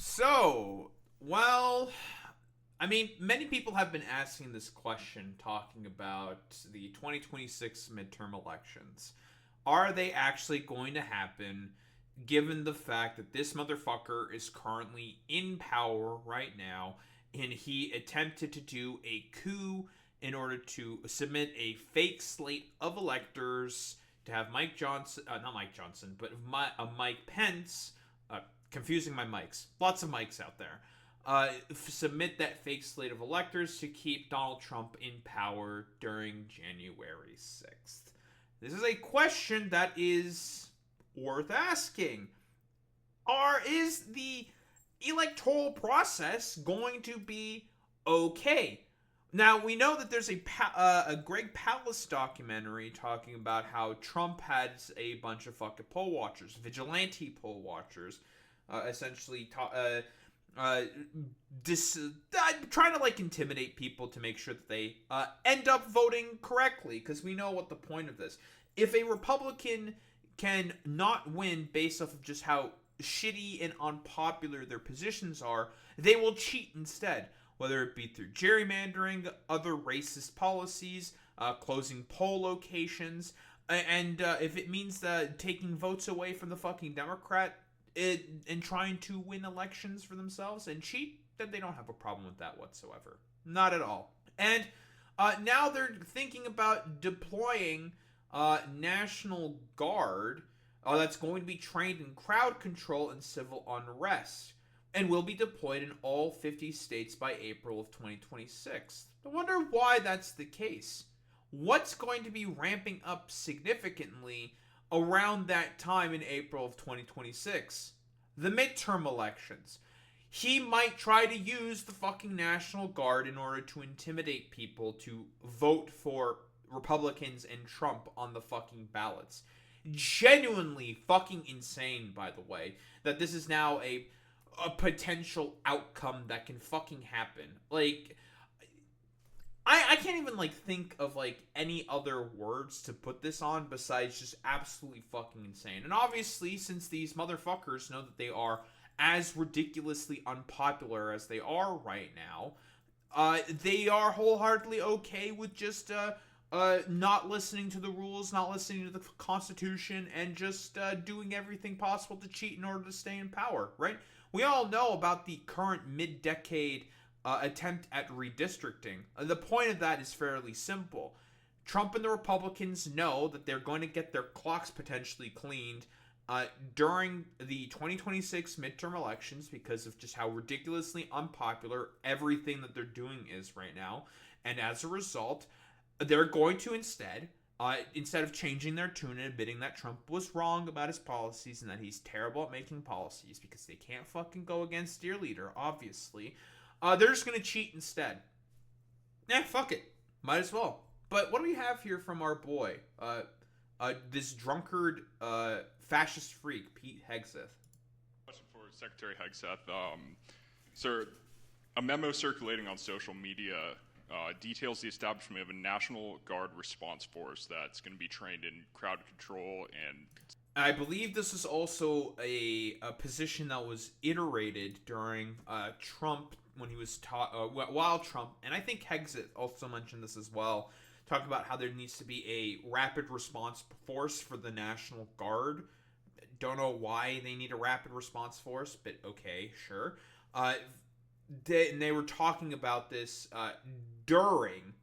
So, well, I mean, many people have been asking this question, talking about the 2026 midterm elections. Are they actually going to happen, given the fact that this motherfucker is currently in power right now, and he attempted to do a coup in order to submit a fake slate of electors to have Mike Johnson, not Mike Johnson, but Mike Pence, uh, confusing my mics, lots of mics out there, submit that fake slate of electors to keep Donald Trump in power during January 6th. This is a question that is worth asking. Is the electoral process going to be okay? Now, we know that there's a Greg Palast documentary talking about how Trump has a bunch of fucking poll watchers, vigilante poll watchers, essentially uh, trying to like intimidate people to make sure that they end up voting correctly, because we know what the point of this. If a Republican can not win based off of just how shitty and unpopular their positions are, they will cheat instead, whether it be through gerrymandering, other racist policies, closing poll locations, and if it means taking votes away from the fucking Democrat and trying to win elections for themselves and cheat, then they don't have a problem with that whatsoever. Not at all. And now they're thinking about deploying National Guard that's going to be trained in crowd control and civil unrest, and will be deployed in all 50 states by April of 2026. I wonder why that's the case. What's going to be ramping up significantly around that time in April of 2026? The midterm elections. He might try to use the fucking National Guard in order to intimidate people to vote for Republicans and Trump on the fucking ballots. Genuinely fucking insane, by the way, that this is now a potential outcome that can fucking happen. Like, I can't even like think of like any other words to put this on besides just absolutely fucking insane. And obviously, since these motherfuckers know that they are as ridiculously unpopular as they are right now, they are wholeheartedly okay with just not listening to the rules, not listening to the Constitution, and just doing everything possible to cheat in order to stay in power, right? We all know about the current mid-decade attempt at redistricting. The point of that is fairly simple. Trump and the Republicans know that they're going to get their clocks potentially cleaned during the 2026 midterm elections because of just how ridiculously unpopular everything that they're doing is right now. And as a result, they're going to instead of changing their tune and admitting that Trump was wrong about his policies and that he's terrible at making policies because they can't fucking go against their leader, obviously, they're just going to cheat instead. Fuck it. Might as well. But what do we have here from our boy? This drunkard, fascist freak, Pete Hegseth. Question for Secretary Hegseth. Sir, a memo circulating on social media details the establishment of a National Guard response force that's going to be trained in crowd control and... I believe this is also a position that was iterated during Trump when he was while Trump, and I think Hegseth also mentioned this as well, talk about how there needs to be a rapid response force for the National Guard. Don't know why they need a rapid response force, but okay, sure. They were talking about this during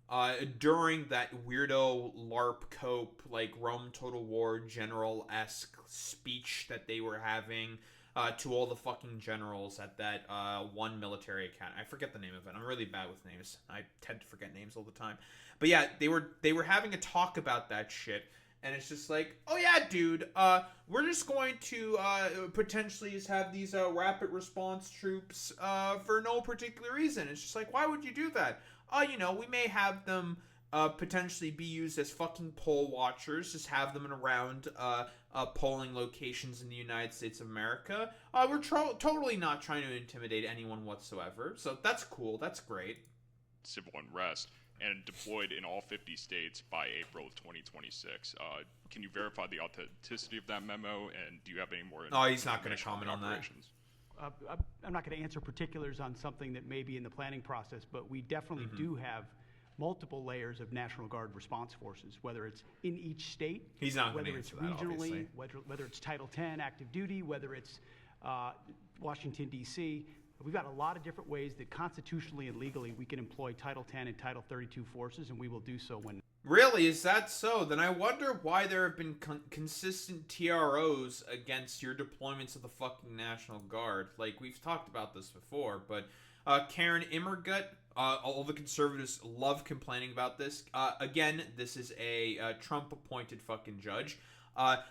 that weirdo LARP cope, like Rome Total War general-esque speech that they were having to all the fucking generals at that one military academy. I forget the name of it. I'm really bad with names. I tend to forget names all the time. But yeah, they were having a talk about that shit. And it's just like, oh yeah, dude, we're just going to potentially just have these rapid response troops for no particular reason. It's just like, why would you do that? We may have them potentially be used as fucking poll watchers, just have them around polling locations in the United States of America. We're totally not trying to intimidate anyone whatsoever, so that's cool, that's great. Civil unrest, and deployed in all 50 states by April of 2026. Can you verify the authenticity of that memo, and do you have any more... Oh, he's not going to comment on that. I'm not going to answer particulars on something that may be in the planning process, but we definitely do have multiple layers of National Guard response forces, whether it's in each state, He's not going whether to it's answer that, regionally, obviously. whether it's Title 10 active duty, whether it's Washington, D.C. We've got a lot of different ways that constitutionally and legally we can employ Title 10 and Title 32 forces, and we will do so when. Really? Is that so? Then I wonder why there have been consistent TROs against your deployments of the fucking National Guard. Like, we've talked about this before, but Karen Immergut, all the conservatives love complaining about this. Again, this is a Trump-appointed fucking judge.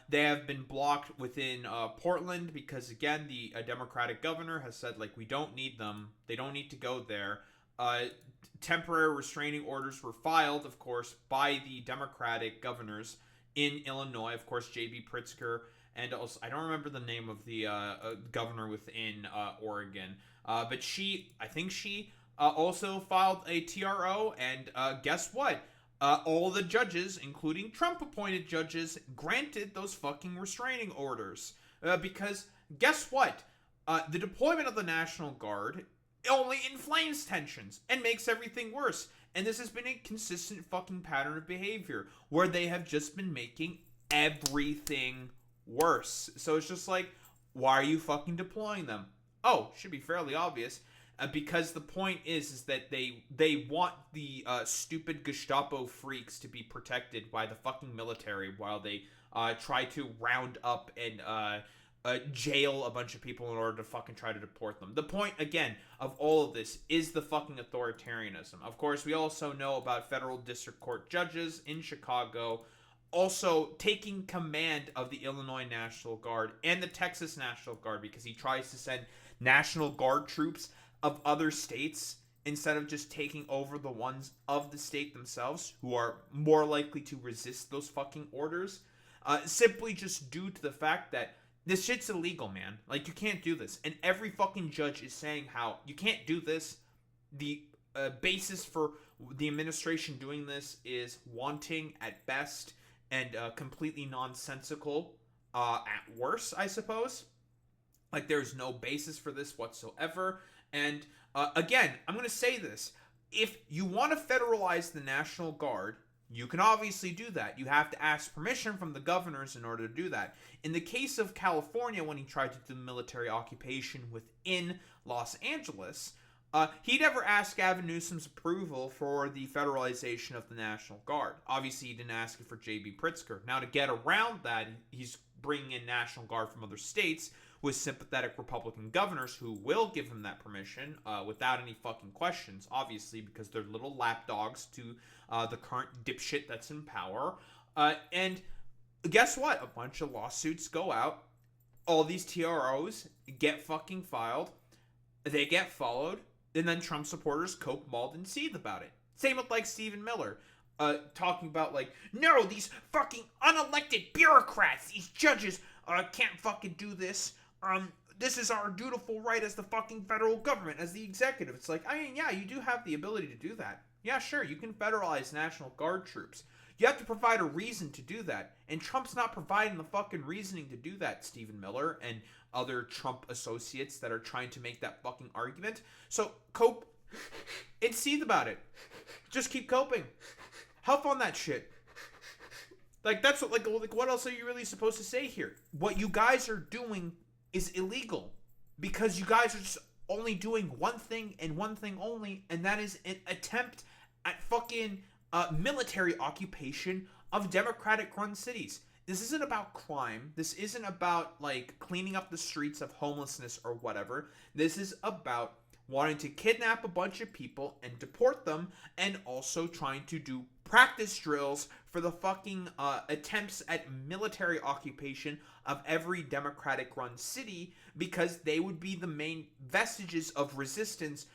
They have been blocked within Portland because, again, the Democratic governor has said, like, we don't need them. They don't need to go there. Temporary restraining orders were filed, of course, by the Democratic governors in Illinois. Of course, J.B. Pritzker, and also, I don't remember the name of the governor within Oregon. But I think she also filed a TRO, and guess what? All the judges, including Trump-appointed judges, granted those fucking restraining orders. Because, guess what? The deployment of the National Guard only inflames tensions and makes everything worse. And this has been a consistent fucking pattern of behavior, where they have just been making everything worse. So it's just like, why are you fucking deploying them? Oh, should be fairly obvious. Because the point is that they want the stupid Gestapo freaks to be protected by the fucking military while they try to round up and jail a bunch of people in order to fucking try to deport them. The point, again, of all of this is the fucking authoritarianism. Of course, we also know about federal district court judges in Chicago also taking command of the Illinois National Guard and the Texas National Guard, because he tries to send National Guard troops of other states instead of just taking over the ones of the state themselves, who are more likely to resist those fucking orders, simply just due to the fact that this shit's illegal, man. Like, you can't do this. And every fucking judge is saying how you can't do this. The basis for the administration doing this is wanting at best and completely nonsensical at worst, I suppose. Like, there's no basis for this whatsoever. And again, I'm going to say this. If you want to federalize the National Guard, you can obviously do that. You have to ask permission from the governors in order to do that. In the case of California, when he tried to do military occupation within Los Angeles, he never asked Gavin Newsom's approval for the federalization of the National Guard. Obviously, he didn't ask it for J.B. Pritzker. Now, to get around that, he's bringing in National Guard from other states with sympathetic Republican governors who will give him that permission without any fucking questions, obviously, because they're little lapdogs to the current dipshit that's in power. And guess what? A bunch of lawsuits go out. All these TROs get fucking filed. They get followed. And then Trump supporters cope, mauled, and seethe about it. Same with, like, Stephen Miller. Talking about, like, no, these fucking unelected bureaucrats, these judges can't fucking do this. This is our dutiful right as the fucking federal government, as the executive. It's like, I mean, yeah, you do have the ability to do that. Yeah, sure, you can federalize National Guard troops. You have to provide a reason to do that. And Trump's not providing the fucking reasoning to do that, Stephen Miller and other Trump associates that are trying to make that fucking argument. So, cope and seethe about it. Just keep coping. Huff on that shit. Like, that's what, like, what else are you really supposed to say here? What you guys are doing is illegal, because you guys are just only doing one thing and one thing only, and that is an attempt at fucking military occupation of Democratic-run cities. This isn't about crime. This isn't about, like, cleaning up the streets of homelessness or whatever. This is about wanting to kidnap a bunch of people and deport them, and also trying to do practice drills for the fucking attempts at military occupation of every Democratic-run city, because they would be the main vestiges of resistance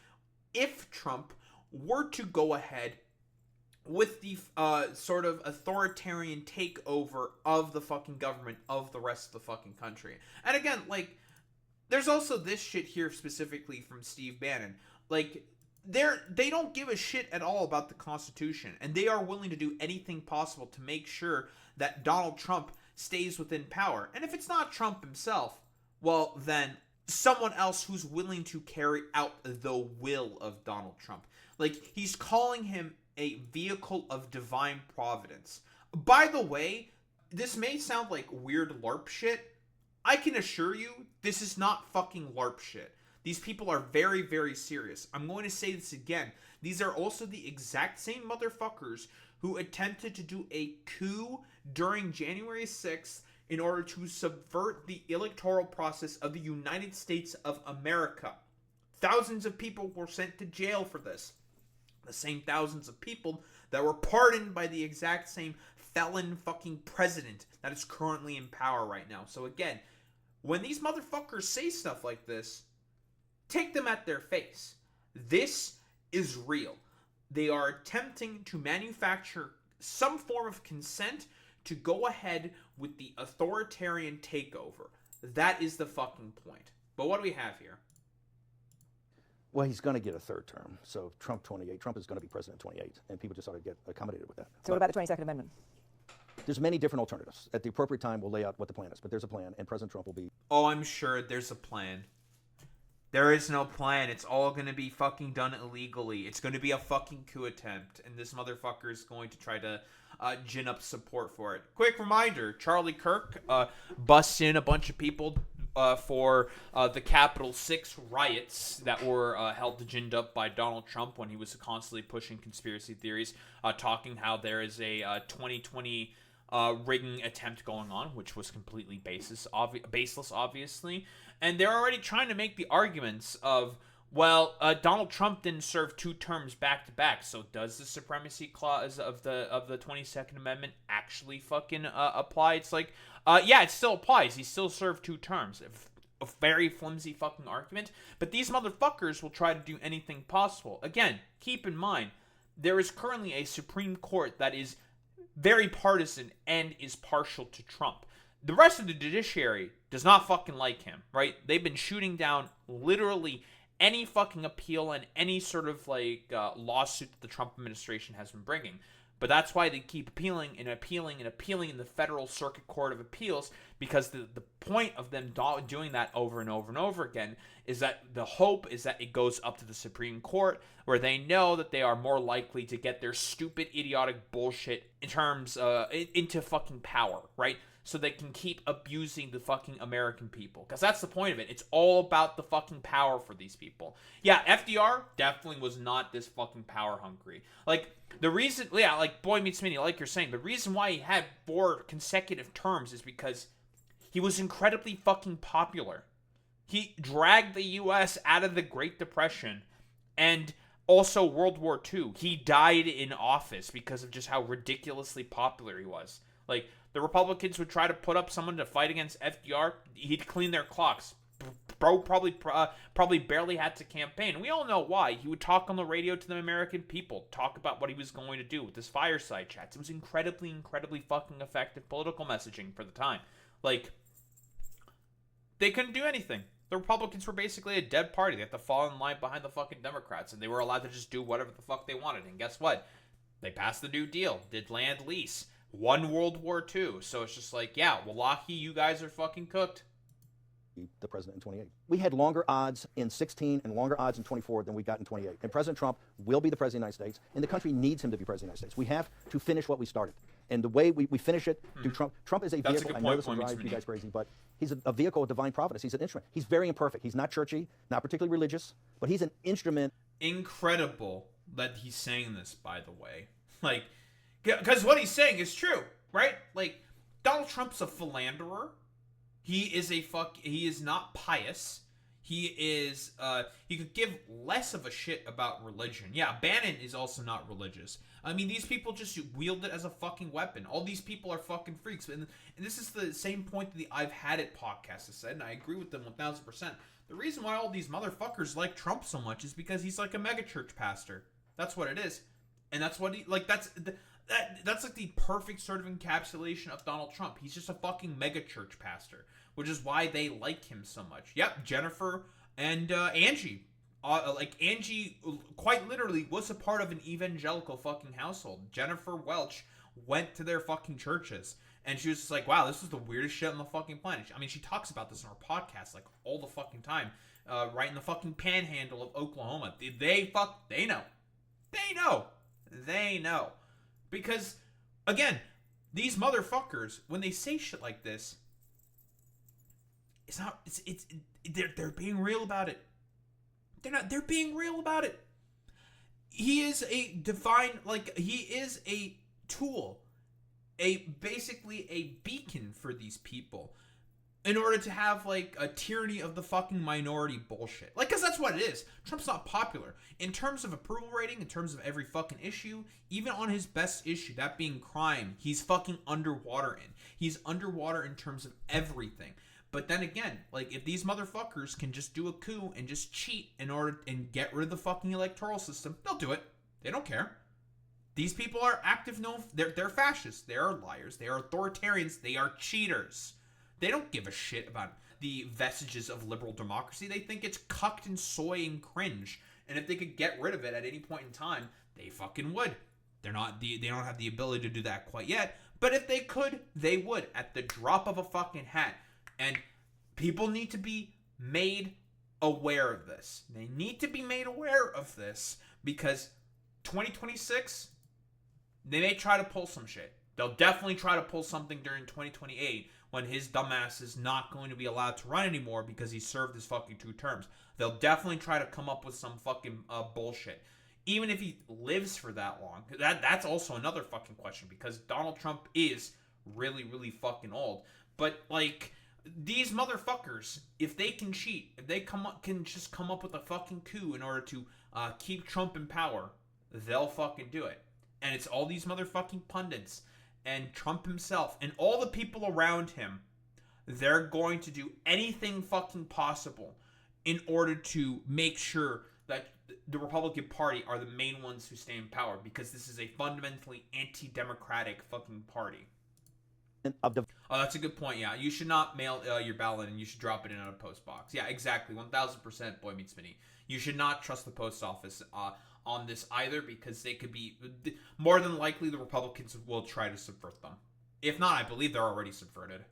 if Trump were to go ahead with the sort of authoritarian takeover of the fucking government of the rest of the fucking country. And again, like, there's also this shit here specifically from Steve Bannon. Like, they don't give a shit at all about the Constitution, and they are willing to do anything possible to make sure that Donald Trump stays within power. And if it's not Trump himself, well, then someone else who's willing to carry out the will of Donald Trump. Like, he's calling him a vehicle of divine providence. By the way, this may sound like weird LARP shit. I can assure you, this is not fucking LARP shit. These people are very, very serious. I'm going to say this again. These are also the exact same motherfuckers who attempted to do a coup during January 6th in order to subvert the electoral process of the United States of America. Thousands of people were sent to jail for this. The same thousands of people that were pardoned by the exact same felon fucking president that is currently in power right now. So again, when these motherfuckers say stuff like this, take them at their face. This is real. They are attempting to manufacture some form of consent to go ahead with the authoritarian takeover. That is the fucking point. But what do we have here? Well, he's going to get a third term. So Trump 28. Trump is going to be president 28, and people just ought to get accommodated with that. So what about the 22nd Amendment? There's many different alternatives. At the appropriate time, we'll lay out what the plan is. But there's a plan, and President Trump will be... Oh, I'm sure there's a plan. There is no plan. It's all going to be fucking done illegally. It's going to be a fucking coup attempt. And this motherfucker is going to try to gin up support for it. Quick reminder, Charlie Kirk busts in a bunch of people for the Capitol 6 riots that were held ginned up by Donald Trump when he was constantly pushing conspiracy theories, talking how there is a 2020 rigging attempt going on, which was completely baseless, obviously. And they're already trying to make the arguments of, well, Donald Trump didn't serve 2 terms back to back, so does the supremacy clause of the 22nd Amendment actually fucking apply? It's like, yeah, it still applies. He still served 2 terms. A very flimsy fucking argument. But these motherfuckers will try to do anything possible. Again, keep in mind, there is currently a Supreme Court that is very partisan and is partial to Trump. The rest of the judiciary does not fucking like him, right? They've been shooting down literally any fucking appeal and any sort of like lawsuit that the Trump administration has been bringing. But that's why they keep appealing in the Federal Circuit Court of Appeals, because the point of them doing that over and over and over again is that the hope is that it goes up to the Supreme Court, where they know that they are more likely to get their stupid, idiotic bullshit in terms into fucking power, right? So they can keep abusing the fucking American people. Because that's the point of it. It's all about the fucking power for these people. Yeah, FDR definitely was not this fucking power hungry. Like, the reason, yeah, like Boy Meets Minnie, like you're saying, the reason why he had 4 consecutive terms is because he was incredibly fucking popular. He dragged the U.S. out of the Great Depression and also World War II. He died in office because of just how ridiculously popular he was. Like, the Republicans would try to put up someone to fight against FDR. He'd clean their clocks. Bro probably barely had to campaign. And we all know why. He would talk on the radio to the American people, talk about what he was going to do with his fireside chats. It was incredibly, incredibly fucking effective political messaging for the time. Like, they couldn't do anything. The Republicans were basically a dead party. They had to fall in line behind the fucking Democrats, and they were allowed to just do whatever the fuck they wanted. And guess what? They passed the New Deal, did land lease, won World War II. So it's just like, yeah, Wallahi, you guys are fucking cooked. The president in 28. We had longer odds in 16 and longer odds in 24 than we got in 28. And President Trump will be the president of the United States, and the country needs him to be president of the United States. We have to finish what we started. And the way we finish it through Trump. Trump is a vehicle. I know this will drive you guys crazy, but he's a vehicle of divine providence. He's an instrument. He's very imperfect. He's not churchy, not particularly religious, but he's an instrument. Incredible that he's saying this, by the way. Like, because what he's saying is true, right? Like, Donald Trump's a philanderer. He is not pious. He is, he could give less of a shit about religion. Yeah, Bannon is also not religious. I mean, these people just wield it as a fucking weapon. All these people are fucking freaks. And this is the same point that the I've Had It podcast has said, and I agree with them 1000%. The reason why all these motherfuckers like Trump so much is because he's like a megachurch pastor. That's what it is. And that's what he, like, that's like the perfect sort of encapsulation of Donald Trump. He's just a fucking megachurch pastor, which is why they like him so much. Yep, Jennifer and Angie. Like, Angie quite literally was a part of an evangelical fucking household. Jennifer Welch went to their fucking churches. And she was just like, wow, this is the weirdest shit on the fucking planet. I mean, she talks about this in her podcast, like, all the fucking time. Right in the fucking panhandle of Oklahoma. They know. They know. Because, again, these motherfuckers, when they say shit like this, they're being real about it. They're being real about it. He is a tool, basically a beacon for these people in order to have, like, a tyranny of the fucking minority bullshit. Like, because that's what it is. Trump's not popular. In terms of approval rating, in terms of every fucking issue, even on his best issue, that being crime, he's fucking underwater in. He's underwater in terms of everything. But then again, like, if these motherfuckers can just do a coup and just cheat in order and get rid of the fucking electoral system, they'll do it. They don't care. These people are active, they're fascists, they are liars, they are authoritarians, they are cheaters. They don't give a shit about the vestiges of liberal democracy. They think it's cucked and soy and cringe. And if they could get rid of it at any point in time, they fucking would. They don't have the ability to do that quite yet. But if they could, they would at the drop of a fucking hat. And people need to be made aware of this. They need to be made aware of this because 2026, they may try to pull some shit. They'll definitely try to pull something during 2028 when his dumbass is not going to be allowed to run anymore because he served his fucking 2 terms. They'll definitely try to come up with some fucking bullshit. Even if he lives for that long. That's also another fucking question because Donald Trump is really, really fucking old. But, like, these motherfuckers, if they can cheat, if they can just come up with a fucking coup in order to keep Trump in power, they'll fucking do it. And it's all these motherfucking pundits and Trump himself and all the people around him. They're going to do anything fucking possible in order to make sure that the Republican Party are the main ones who stay in power because this is a fundamentally anti-democratic fucking party. Oh, that's a good point. Yeah, you should not mail your ballot and you should drop it in a post box. Yeah, exactly. 1000% Boy Meets Minnie. You should not trust the post office on this either because they could be more than likely the Republicans will try to subvert them. If not, I believe they're already subverted.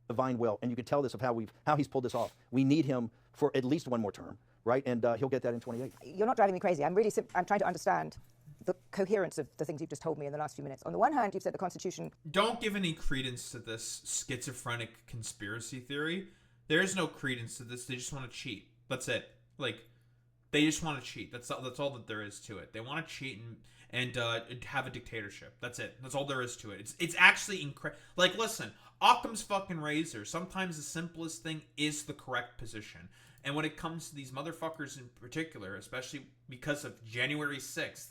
Divine will, and you can tell this of how he's pulled this off. We need him for at least one more term, right? And he'll get that in 28. You're not driving me crazy. I'm trying to understand the coherence of the things you've just told me in the last few minutes. On the one hand, you've said the Constitution... Don't give any credence to this schizophrenic conspiracy theory. There is no credence to this. They just want to cheat. That's it. Like, they just want to cheat. That's all that there is to it. They want to cheat and have a dictatorship. That's it. That's all there is to it. It's actually incredible. Like, listen, Occam's fucking razor. Sometimes the simplest thing is the correct position. And when it comes to these motherfuckers in particular, especially because of January 6th,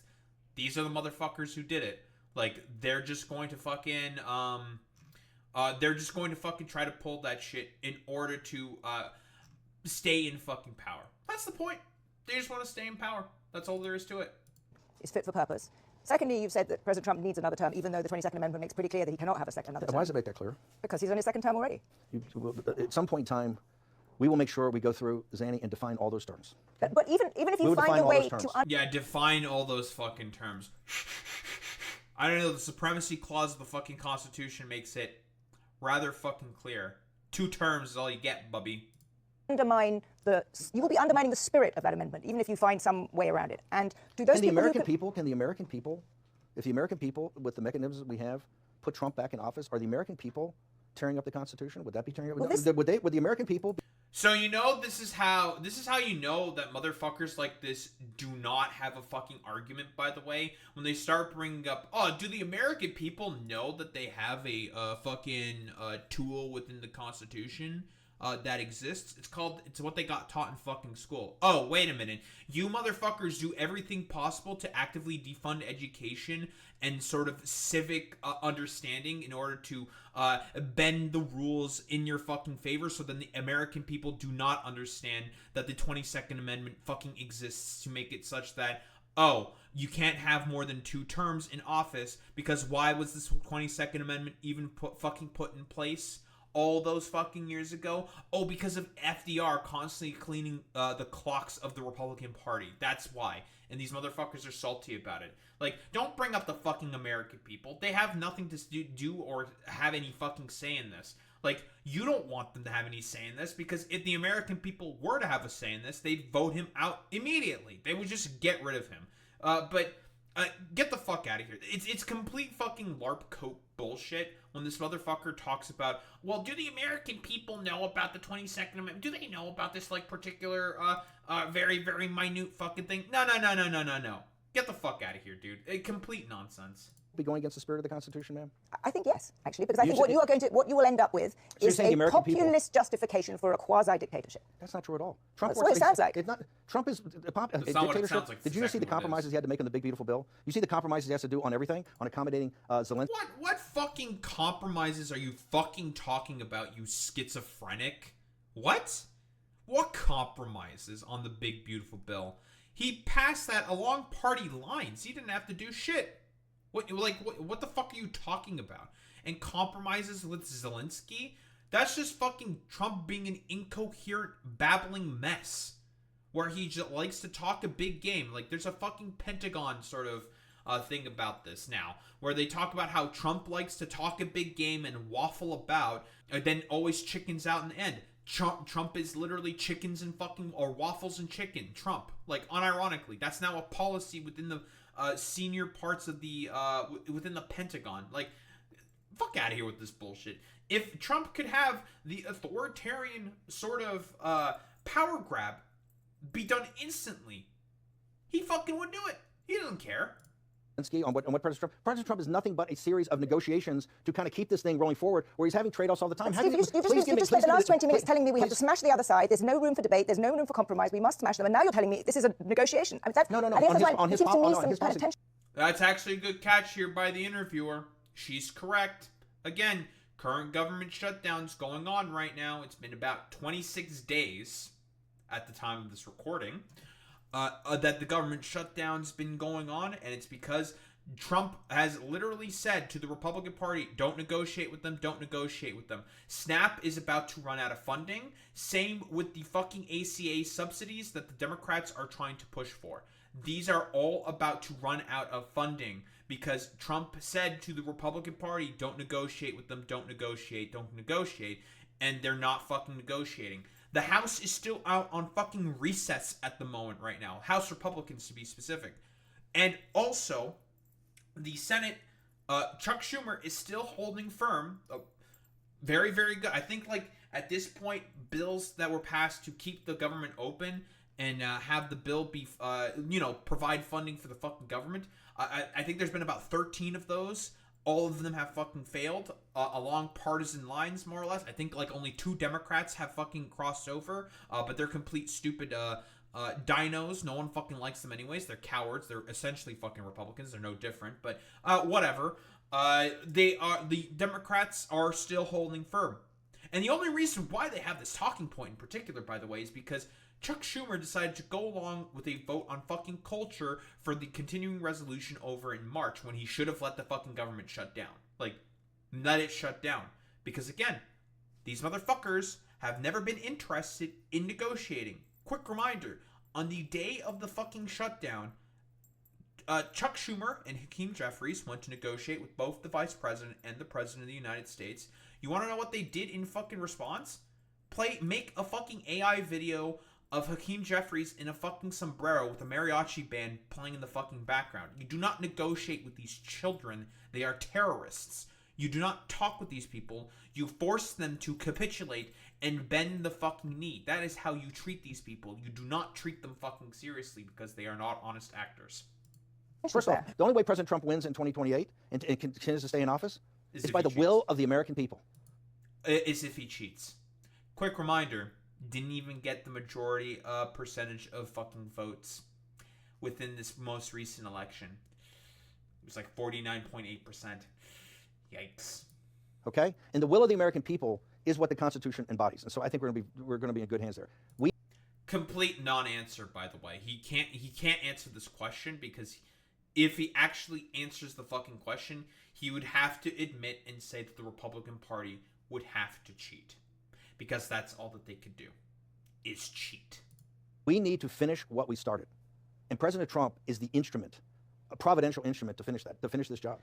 these are the motherfuckers who did it. Like, they're just going to fucking, try to pull that shit in order to, stay in fucking power. That's the point. They just want to stay in power. That's all there is to it. Is fit for purpose. Secondly, you've said that President Trump needs another term, even though the 22nd Amendment makes pretty clear that he cannot have another term. Why does it make that clear? Because he's on his second term already. At some point in time, we will make sure we go through, Zanny, and define all those terms. But even if you find a way to... Yeah, define all those fucking terms. I don't know, the Supremacy Clause of the fucking Constitution makes it rather fucking clear. 2 terms is all you get, bubby. You will be undermining the spirit of that amendment, even if you find some way around it. And do those can the American people, if the American people, with the mechanisms that we have, put Trump back in office, are the American people tearing up the Constitution? Would that be tearing up? Would the American people? So you know this is how you know that motherfuckers like this do not have a fucking argument, by the way, when they start bringing up, oh, do the American people know that they have a fucking tool within the Constitution that exists? It's what they got taught in fucking school. Oh, wait a minute. You motherfuckers do everything possible to actively defund education and sort of civic understanding in order to bend the rules in your fucking favor so then the American people do not understand that the 22nd Amendment fucking exists to make it such that, oh, you can't have more than 2 terms in office because why was this 22nd Amendment even put in place? all those fucking years ago? Oh, because of FDR constantly cleaning the clocks of the Republican Party. That's why. And these motherfuckers are salty about it. Like, don't bring up the fucking American people. They have nothing to do or have any fucking say in this. Like, you don't want them to have any say in this, because if the American people were to have a say in this, they'd vote him out immediately. They would just get rid of him. But get the fuck out of here. It's complete fucking LARP coat bullshit when this motherfucker talks about, well, do the American people know about the 22nd Amendment? Do they know about this, like, particular, very, very minute fucking thing? No. Get the fuck out of here, dude. Complete nonsense. Be going against the spirit of the Constitution, ma'am? I think yes, actually, because I think what you will end up with is a populist justification for a quasi-dictatorship. That's not true at all. Trump That's what it sounds like. Trump is a That's not what it sounds like. Did you see the compromises he had to make on the big beautiful bill? You see the compromises he has to do on everything, on accommodating Zelensky. What fucking compromises are you fucking talking about, you schizophrenic? What compromises on the big beautiful bill? He passed that along party lines. He didn't have to do shit. What the fuck are you talking about? And compromises with Zelensky? That's just fucking Trump being an incoherent, babbling mess, where he just likes to talk a big game. Like, there's a fucking Pentagon sort of thing about this now, where they talk about how Trump likes to talk a big game and waffle about, and then always chickens out in the end. Trump is literally chickens and fucking, or waffles and chicken. Trump, like, unironically, that's now a policy within the senior parts of the within the Pentagon. Like, fuck out of here with this bullshit. If Trump could have the authoritarian sort of power grab be done instantly, he fucking would do it. He doesn't care. On what President Trump is nothing but a series of negotiations to kind of keep this thing rolling forward, where he's having trade-offs all the time. Steve, you just spent the last 20 minutes telling me we have to smash the other side. There's no room for debate. There's no room for compromise. We must smash them. And now you're telling me this is a negotiation. I mean, No. On his policy. That's actually a good catch here by the interviewer. She's correct. Again, current government shutdown's going on right now. It's been about 26 days at the time of this recording. That the government shutdown's been going on, and it's because Trump has literally said to the Republican Party, don't negotiate with them, don't negotiate with them. SNAP is about to run out of funding. Same with the fucking ACA subsidies that the Democrats are trying to push for. These are all about to run out of funding because Trump said to the Republican Party, don't negotiate with them, don't negotiate, and they're not fucking negotiating. The House is still out on fucking recess at the moment right now. House Republicans, to be specific. And also, the Senate, Chuck Schumer is still holding firm. Very, very good. I think, like, at this point, bills that were passed to keep the government open and have the bill be, provide funding for the fucking government. I think there's been about 13 of those. All of them have fucking failed along partisan lines, more or less. I think, like, only 2 Democrats have fucking crossed over, but they're complete stupid dinos. No one fucking likes them anyways. They're cowards. They're essentially fucking Republicans. They're no different, but whatever. The Democrats are still holding firm. And the only reason why they have this talking point in particular, by the way, is because Chuck Schumer decided to go along with a vote on fucking cloture for the continuing resolution over in March when he should have let the fucking government shut down. Like, let it shut down. Because again, these motherfuckers have never been interested in negotiating. Quick reminder, on the day of the fucking shutdown, Chuck Schumer and Hakeem Jeffries went to negotiate with both the vice president and the president of the United States. You want to know what they did in fucking response? Make a fucking AI video of Hakeem Jeffries in a fucking sombrero with a mariachi band playing in the fucking background. You do not negotiate with these children. They are terrorists. You do not talk with these people. You force them to capitulate and bend the fucking knee. That is how you treat these people. You do not treat them fucking seriously because they are not honest actors. First of all, the only way President Trump wins in 2028 and continues to stay in office is by the will of the American people. Is if he cheats. Quick reminder, didn't even get the majority percentage of fucking votes within this most recent election. It was like 49.8%. Yikes. Okay? And the will of the American people is what the Constitution embodies. And so I think we're going to be in good hands there. Complete non-answer, by the way. He can't answer this question because if he actually answers the fucking question, he would have to admit and say that the Republican Party would have to cheat. Because that's all that they could do, is cheat. We need to finish what we started. And President Trump is the instrument, a providential instrument to finish that, to finish this job.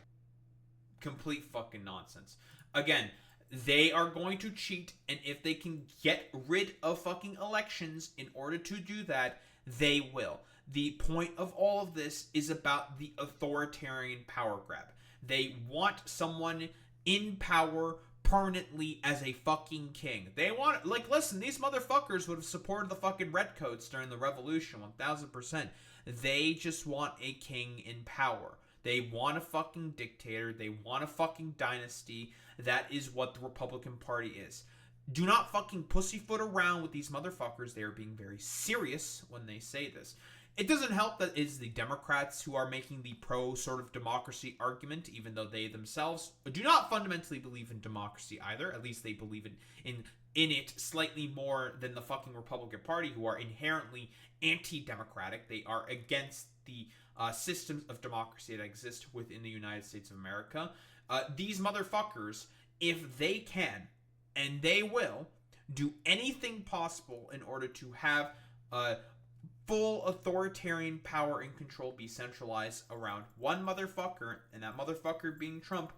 Complete fucking nonsense. Again, they are going to cheat, and if they can get rid of fucking elections in order to do that, they will. The point of all of this is about the authoritarian power grab. They want someone in power permanently as a fucking king. They want, like, listen, these motherfuckers would have supported the fucking redcoats during the revolution, 1000%. They just want a king in power. They want a fucking dictator. They want a fucking dynasty. That is what the Republican Party is. Do not fucking pussyfoot around with these motherfuckers. They are being very serious when they say this. It doesn't help that it's the Democrats who are making the pro sort of democracy argument, even though they themselves do not fundamentally believe in democracy either. At least they believe in it slightly more than the fucking Republican Party, who are inherently anti-democratic. They are against the systems of democracy that exist within the United States of America. These motherfuckers, if they can, and they will, do anything possible in order to have full authoritarian power and control be centralized around one motherfucker, and that motherfucker being Trump,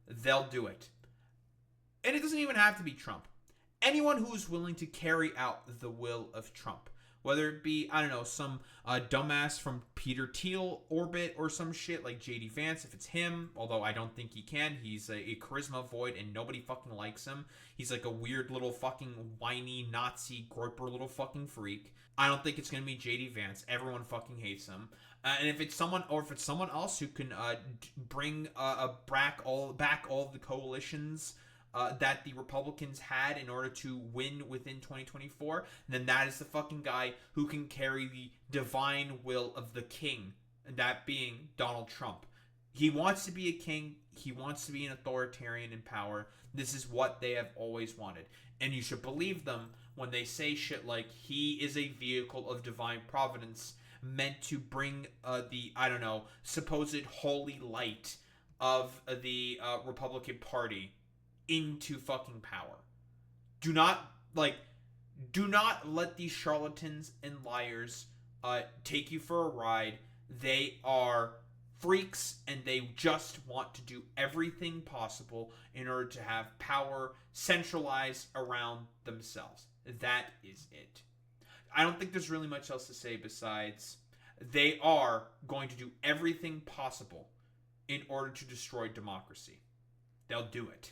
they'll do it. And it doesn't even have to be Trump. Anyone who is willing to carry out the will of Trump. Whether it be, I don't know, some dumbass from Peter Thiel orbit or some shit like J.D. Vance, if it's him, although I don't think he can. He's a charisma void and nobody fucking likes him. He's like a weird little fucking whiny Nazi groper little fucking freak. I don't think it's going to be J.D. Vance. Everyone fucking hates him. And if it's someone else who can bring back all of the coalitions that the Republicans had in order to win within 2024, then that is the fucking guy who can carry the divine will of the king, that being Donald Trump. He wants to be a king. He wants to be an authoritarian in power. This is what they have always wanted. And you should believe them when they say shit like he is a vehicle of divine providence meant to bring the, I don't know, supposed holy light of the Republican Party into fucking power. Do not let these charlatans and liars take you for a ride. They are freaks, and they just want to do everything possible in order to have power centralized around themselves. That is it. I don't think there's really much else to say besides they are going to do everything possible in order to destroy democracy. They'll do it.